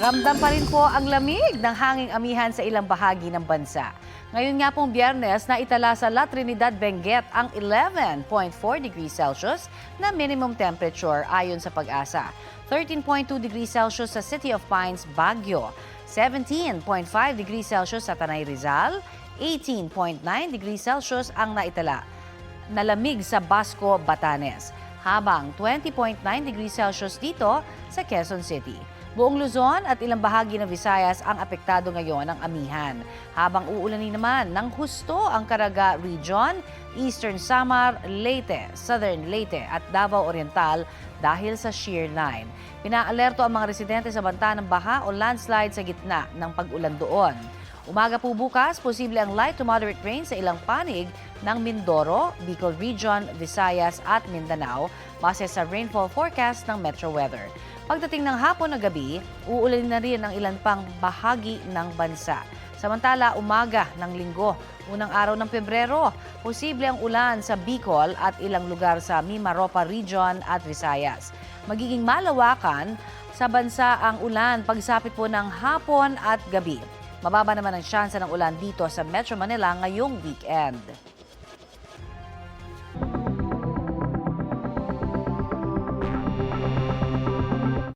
Ramdam pa rin po ang lamig ng hanging amihan sa ilang bahagi ng bansa. Ngayon nga pong Biyernes, naitala sa La Trinidad, Benguet ang 11.4 degrees Celsius na minimum temperature ayon sa Pag-asa. 13.2 degrees Celsius sa City of Pines, Baguio. 17.5 degrees Celsius sa Tanay, Rizal. 18.9 degrees Celsius ang naitala na lamig sa Basco, Batanes. Habang 20.9 degrees Celsius dito sa Quezon City. Buong Luzon at ilang bahagi ng Visayas ang apektado ngayon ng amihan. Habang uulanin naman ng husto ang Caraga Region, Eastern Samar, Leyte, Southern Leyte at Davao Oriental dahil sa shear line. Pinaalerto ang mga residente sa banta ng baha o landslide sa gitna ng pag-ulan doon. Umaga po bukas, posible ang light to moderate rain sa ilang panig ng Mindoro, Bicol Region, Visayas at Mindanao base sa rainfall forecast ng Metro Weather. Pagdating ng hapon na gabi, uulan na rin ang ilan pang bahagi ng bansa. Samantala, umaga ng linggo, unang araw ng Pebrero, posible ang ulan sa Bicol at ilang lugar sa Mimaropa Region at Visayas. Magiging malawakan sa bansa ang ulan pagsapit po ng hapon at gabi. Mababa naman ang tsansa ng ulan dito sa Metro Manila ngayong weekend.